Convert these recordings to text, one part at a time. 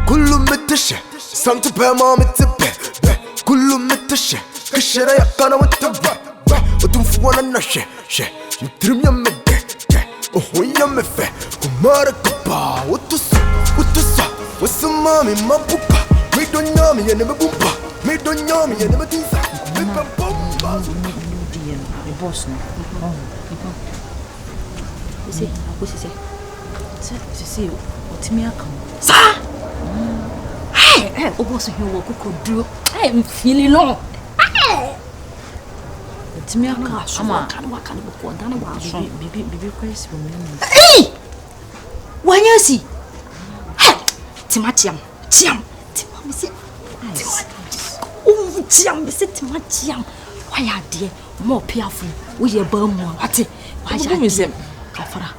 كله متشة سمت بما متبه كله متشة كشرة يقنا متبه وتنفوانا نشة نترم يمده وهو يمفه وماركبا وتصا وسمامي ما بوبا ميدو نيامي ينمي بوبا ميدو نيامي ينمي تنسا ميبا بوبا boss no. See, see, what's me come? Sir! Hey, boss, you walk could do. I am feeling low. What's me come? What kind of one? Baby, crazy for me. Hey! When you see? Hey, Timatiam, oh, Timatiam. Why are dear more peerful? We are born more. What is it? Kafara.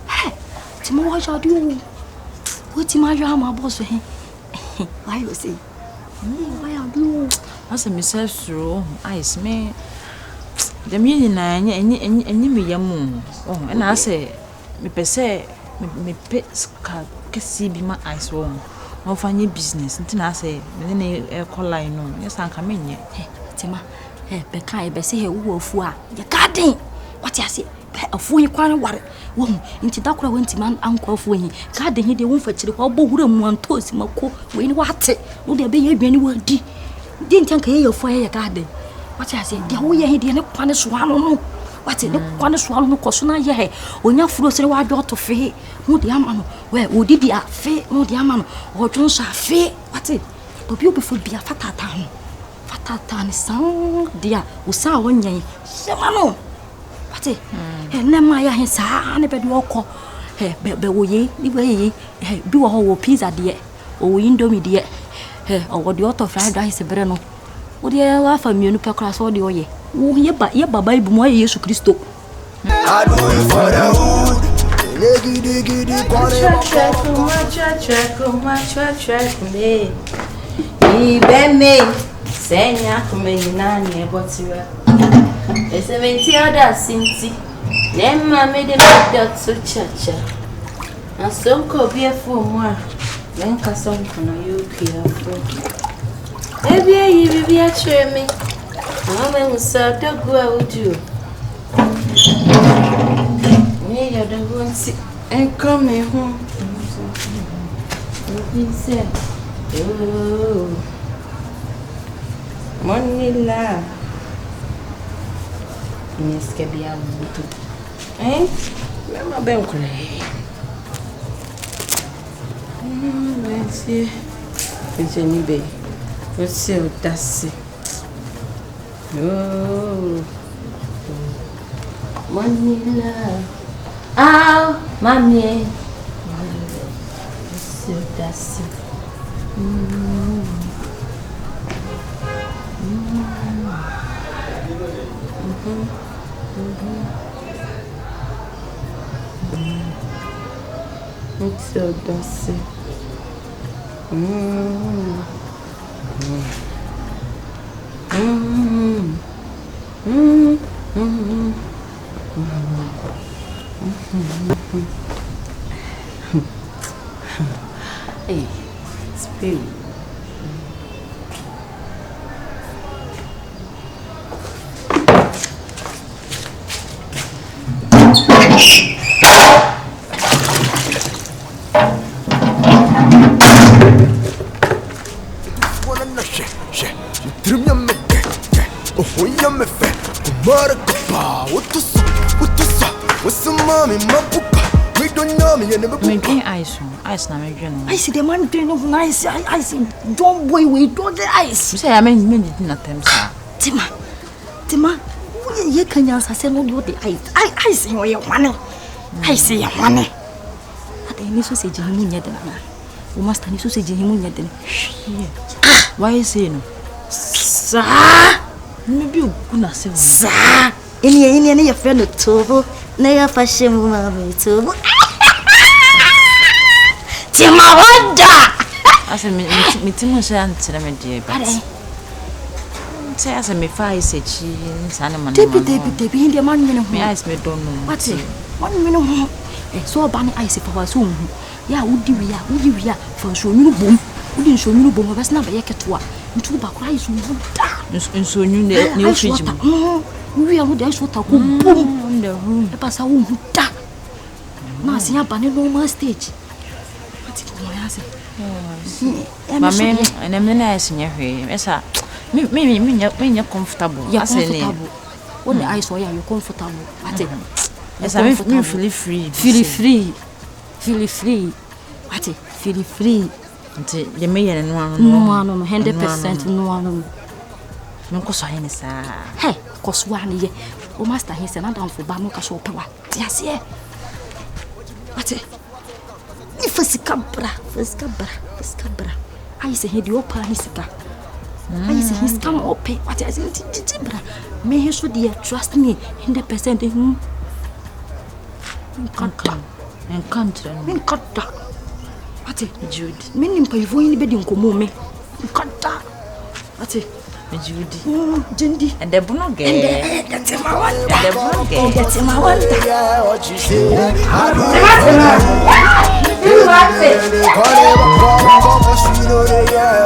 Hey, Timo, what shall do? What's my drama, boss? Why you say? Why are you? As a myself through ice me. The million and me yamu. Oh, and I say, me per se, me pets can see be my eyes warm. No funny business. Until I say, then a collar, no. Yes, I'm coming here. Tima. Bekai be say wo fu a ye garden what you say afu yi kwan ware wo nti da kura wenti man anko afu yi garden hi de wo fa kire ko bo wura mu antosi mako we ni wate wo de be ye adwani wo di di ntan ka ye fu ye garden what you say de wo ye hi de ne kwan so anu no what ne kwan so anu ko so na ye he onya furo sere wa do to fe mu de ama no we wo di bia fe mu de ama no o twon so afe what obi obi fo bia fatata ho Fatani sang dia usa wonyen semano pate na ma ya hisa ne be do ko be wo ye ni we ye bi wo ho wo pizza de o indomie de o wo de auto fried rice bre no wo de wa fa mienu pe kra so de o ye wo ye baba ibu mo ye Yesu Kristo I do it for the hood gidi check me ibe me Senya kumenina ni ebotiwa. Esementi oda sinti. Nemma me de dot so chacha. Asonko biefo mu a. Menka sonko no yokua fo. Ebia yi bibia chere me. Mama musa dogu a odu. Me ya dogu nsi. Enko me ho. Obi se. Oh. Monila Ineske bia mutu Mema ben kule Merci Jenny be Merci odasi Oh Monila Ah Mamie Merci odasi It's so dusty. Hey, spirit. Ice na me dwene. Ice the man dwene no ice don't boy we do the ice. Say I mean na tem sa. Tima. Ye kanya sa se no do the ice. Ice yo ye wane. Ice ye wane. Ade ni so se jihimu nya de na. O master ni so se jihimu nya de. Why say no? Sa. Me bi ogu na se. Sa. Eni ye friend to. Na ya fashion ma me to. Tima wanda. Asa me timo se antere me de but. Say asa me fa ise chi nsa ne man. Debi inde man me no. Me ice me don't know. What? Man me no. So ba ni ice for so hu. ya wudi wi for so nyunu bom wudi so nyunu bom bas na ba yeketo ntu ba kura isu da nso nyu ne ofiji wi ya wudi isu ta ko bom in the room e pasa wo da na se ya ba ne normal stage ati ko ya se mama enem na esinye hwe esa me nya comfortable asene when I saw you comfortable ati esa me feel free ati feel free nti ye me ye no ano 100% no ano me ko so he ne sa hey ko so ani ye o master he se na dan fo ba mo ka so pewa ti ase ati ifasika bra ai se he di opa ni sika ai se he scam ope ati ase ti bra me he so dia trust me 100% Nkanta. Ate Jude. Mini mpaivo ni bedi nkomo me. Nkanta. Ate Jude. Jendi. And the bono ge. That's my one. That's my one. Yeah, what you say?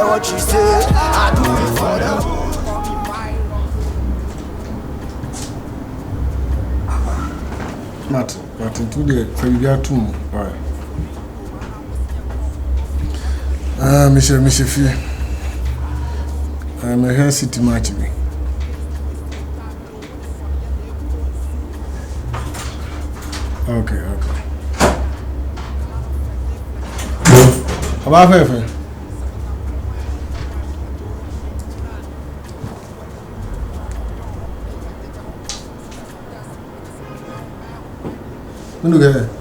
What you say? I do it for them. But into the Fabia tomb, right? Monsieur Fee. I'm a hair city match me. Okay. About Fefe.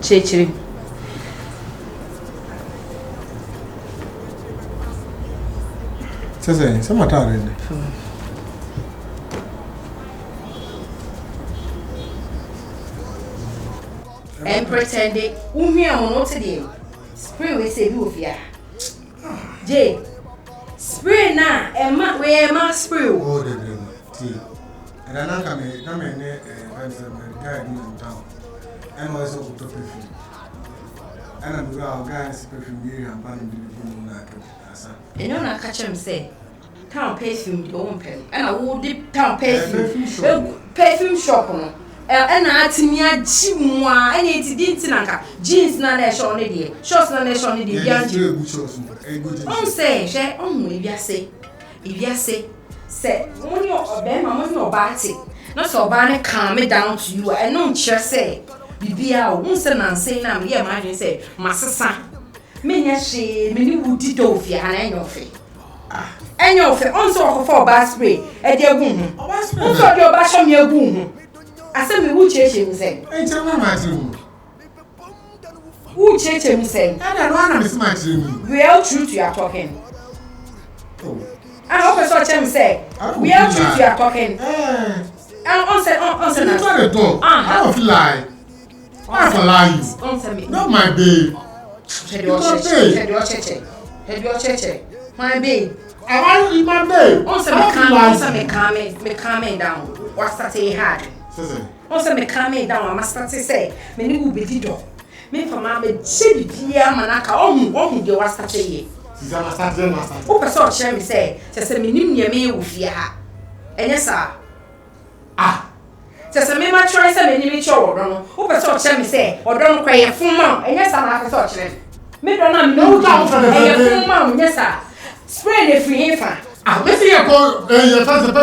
Chechiri. Say, matare. And pretending, we are not today. Spring we say you fear. Jay, spring now, and we are spring. Oh, the tea. And I come in, guy in town. And also to perfume. And I'm going guys perfume here and banning the you know, I catch him say, town perfume, the own pen, and I will dip town perfume shop on. And I to me a gym, and it didn't jeans na there show lady, shorts na there show lady, on say, share only if you say, when you're a band, I'm on your body. Not so bad, calm me down to you, and no just say. Bibia won't and say now, yeah, imagine say, Massa, many she, many would do if you had any of it. And your fair also for bass spray at your boom. Also, your bash on your boom. I said, we would chase him say, ain't tell my room. Who chase him say, I don't want to miss my room. We are true to your talking. I hope I saw him say, we are true to your talking. And on you try to talk. I don't lie. Why for lying? Not my babe. Head your church. My babe. I want to eat my babe. Also, me calming down. What's that he had? Also, me calming down. I must start to say, me will be the door. Me for my baby, dear Manaka, oh, you was that ye. Oh, I saw Sherry say, just a minimum me with ya. And yes, sir. Just a member tries a mini show, who was so chummy say, or don't cry a full mouth, and yes, I'm not so chilling. Me don't know down from a full mouth, yes, sir. Spread a free infant. Let's see a call, your father's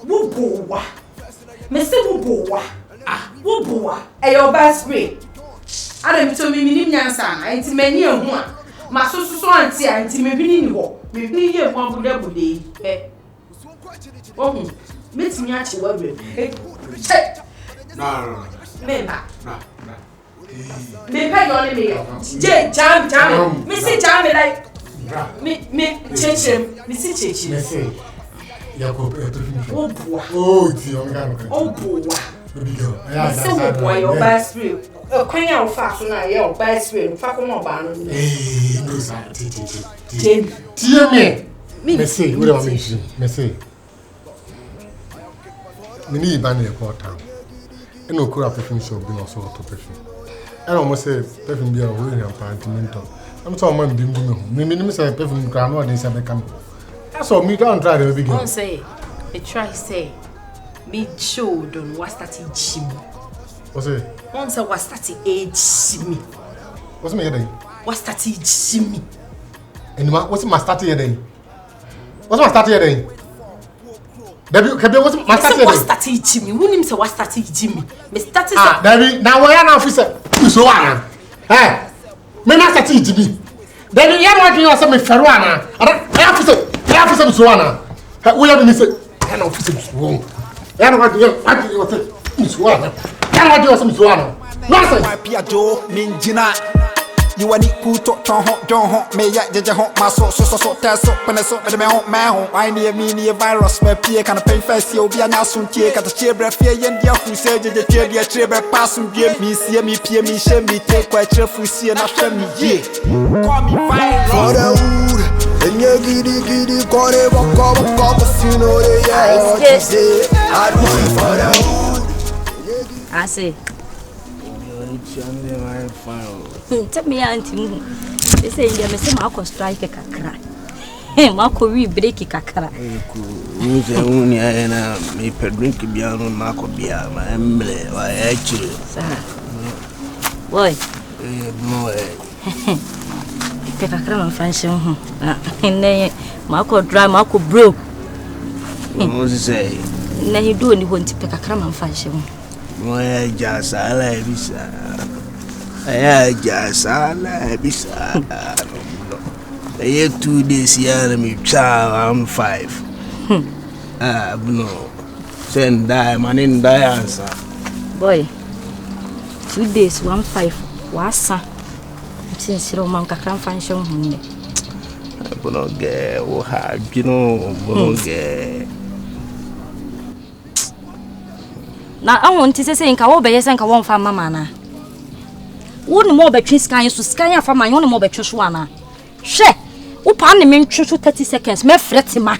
Woo-boo-wah. Mr. Woo-boo-wah. Woo-boo-wah. A your best spray. I don't tell me, Nansan, and to many of one. My so auntie, and to me, being walk. Maybe you want to double day. Oh. Meet me at your way. No. Member. Me pay on me. Jam. Me say jam like me change him. Me see change him. Me say. Oh boy. Oh, it's your man. Oh boy. Baby girl. Me say oh boy, your best friend. Kwan ya fast na your best friend. Fa ko mo ba no. Eh, no sir. Tie me. Me say, what do I mean? Me say. Me need ban the town. And no cura perfume shop be also to perfume. I almost say perfume be a way in apartment. I'm so man dim me say perfume grandma dey say come. That's all me don't try the beginning. Don't say. I try say. Me show don was starting chim. What's it? Once I was starting age me. What's me here? Was starting chim. And what's my start here then? What's my start here then? Debbie, what's my start here? Was starting chim. Who names was starting chim? Me started. Ah, Debbie, now where an officer? So on. Hey, me not start chim. Debbie, you want to say me Ferwana? Officer so on. We have been say an officer wrong. I don't want to say so on. I don't want to say so on. Nonsense. My Piajo, Minjina. You want it cool to don't me ya jaja hot my so test up when I saw the man I near me near virus my peer can pay first you'll be an assun check at the chair breath fear and ya who said the chair passing game me see me peer me shame me take quite cheerful see and after me yeah call me virus for the wood and you giddy call it walk you know yeah say I do it for the wood I say tell me auntie they say they say ma strike kakra ma ko wi break kakra you say only na me per drink bia no ma ko bia ma emble wa ya chiri boy boy kakra man function ho ne ma ko dry ma ko bro no say na he do ni ho nti kakra man function ho mo ya ja sala bisa ya ja sala bisa I 2 days here me try I'm 5 no send die man in die answer boy 2 days 1-5 wasa sincero man kakra function ho ne bono ge o ha bino bono ge na awon ti sese nka wo be yesen nka won fa mama na woni mo be twi scan so scan afa man woni mo be twi so ana hwe wo pa ne me ntwi so 30 seconds me fretima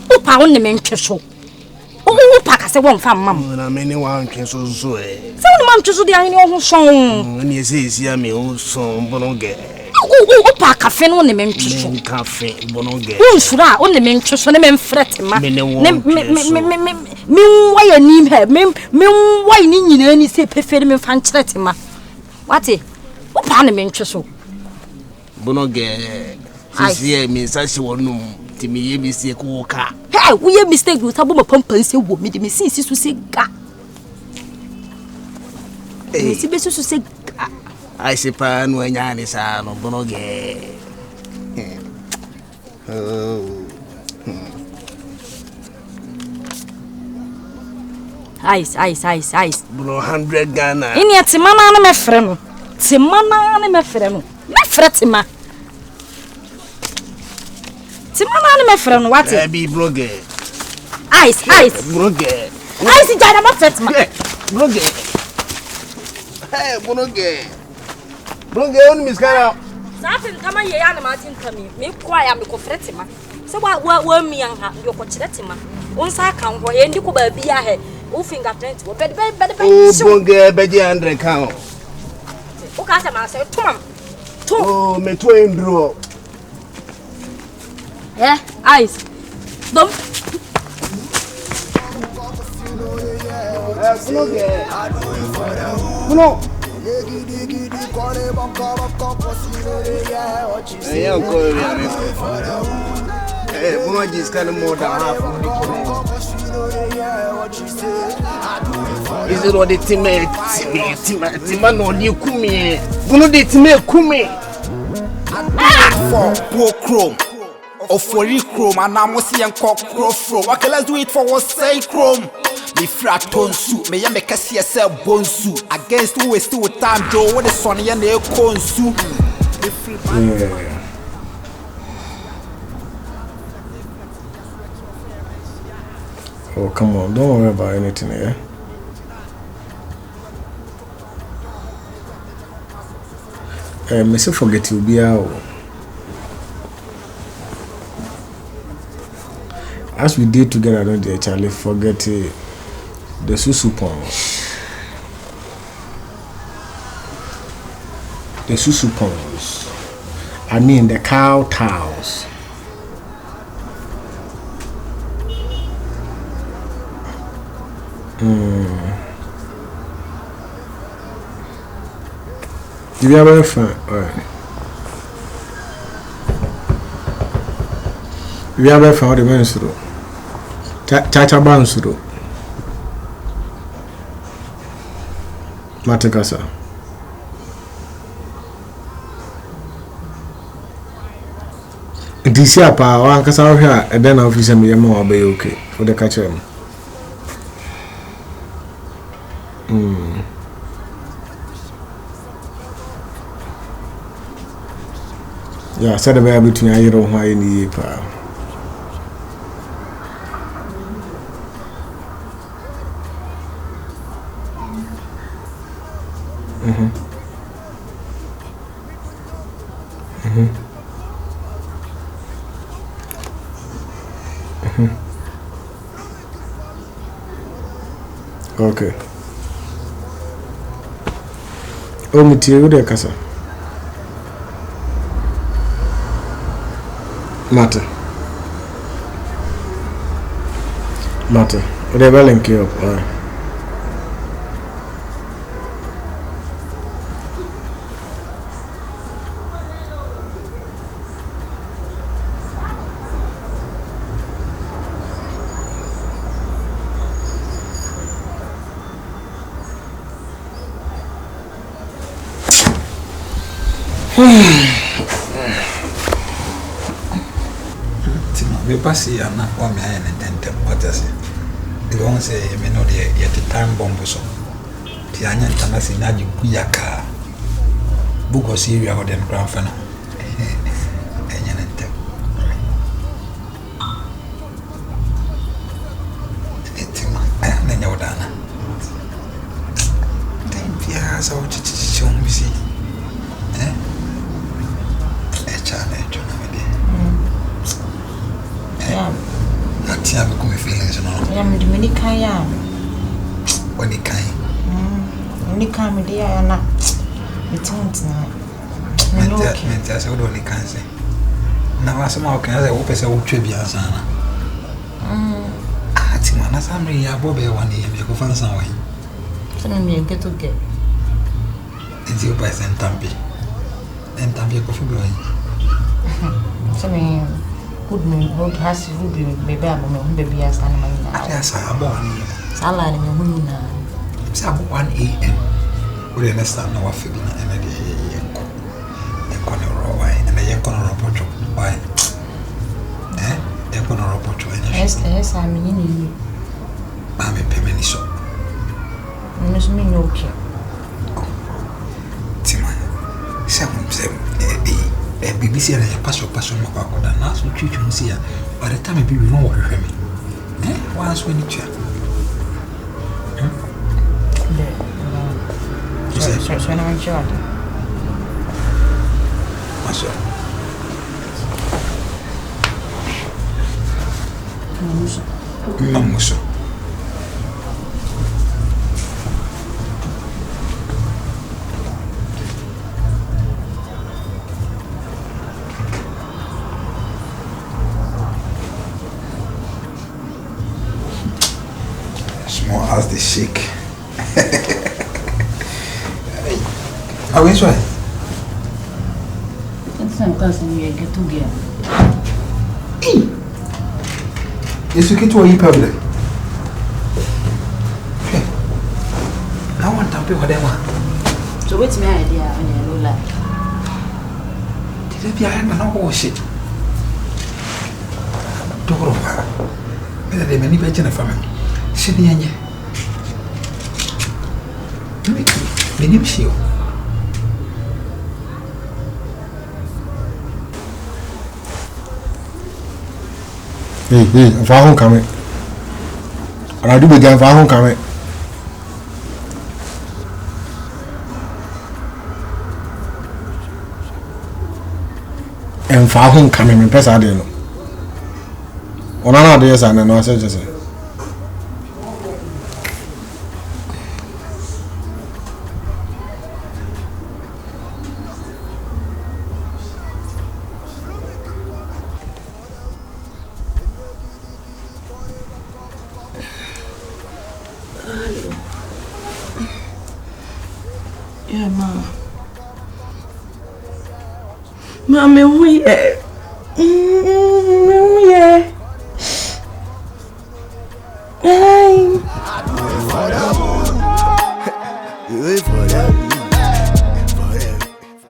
wo pa woni me ntwi so wo pa ka se won fa mama na me ni wan twi so se woni ma ntwi so de ahini ho son ni esi ya me ho son bono ge wo pa kafe no ne me ntwi so kafe bono ge wo nsura woni me ntwi so ne me fretima me why ni he me why ni nyina ni se pefere me fa nkyerete wate wo pa ne me ntwe so bono ge sisi me sashi wonum ti me ye bi se ko ka hey wo ye mistake wo tabo ma pampan se wo me de me sisi so se ga me si be so se ga ai se pa no anya ni sa no bono ge Ice. Bro, 100 Ghana. Ini ya timana na mefre no. Timana na mefre no. Mefre tima. Timana na mefre no what? Be blogger. Ice. Blogger. Ice jara mefre tima. Blogger. Hey, blogger. Blogger on miskara. Safin kama ye ya na matin kami. Me kwa ya me ko fretima. Se wa mi an ha yo ko chiretima. Unsa kan ho ye ndi ko ba bia he. O fingerprint wo bed. Oh, bonge be 100 kan. O ka se ma se tumam. Oh, me to endro. Ice. Dom. Blogger. No. Bono just kind of more than half of the is it what the team no ni kumi bono the team kumi for go chrome or for chrome and I must see and cock from okay let's do it for what say chrome me frat tonsu me ya make see yourself bonsu against who is still time Joe what the son ya na konsu Oh, come on, don't worry about anything, yeah? Me say forget you be out. As we did together, don't you, Charlie? Forget the susu pon. the susupons. I mean the cow towels. You have a fun, alright. You have a fun, the men's room. Chacha Ban's room. Matekasa. This year, pa, one case out here, and then officer me more be okay for the catcher. Yeah, said the baby between I don't why in the pa. Okay. Oh, material there, Casa. Matter. Whatever link you up. Alright. We pass here now. One me and then what does it? The one say me know the yet the time bomb so. The anya tamasi na ji kuyaka. Bugo Syria or them grand final. Enya nte. Etima nenya odana. Then pia so chichi misi. I have come feelings, you know. I'm Dominican. When he came, when he came, they are not. It's not. I said, what only can say. Now, as somehow can I say, open a trivia, Sana. I think man, I'm really a Bobby one day, and you go find some way. Send me a get to get. It's your price and Tampi. And Tampi coffee blowing. Send me. Good has good baby, I'm baby as animal. Yes, I born. Salad in your woman. It's about 1 a.m. We understand our feeling and a corner and a young corner report. Why? A corner report. Yes, I'm in you. I'm a payment shop. Miss me no care. Timon, 7 BBC and a passion about that last retreat you see. By the time you know what you mean. Once when it's so I'm sure. Mamuso. Small as the shake. How is it? It's some cousin we get together. Yes, you get to a public. I want to pay whatever. So, what's my idea when you know that? Did I have no bullshit? Door of her. Whether they many better than family. Sitting in here. The name shield. Hey, if I don't come, and I do begin if I don't come. And if I don't come, I'm press I don't know. On another days, I know I said just. Yeah, ma. Mami, we yeah. Hey.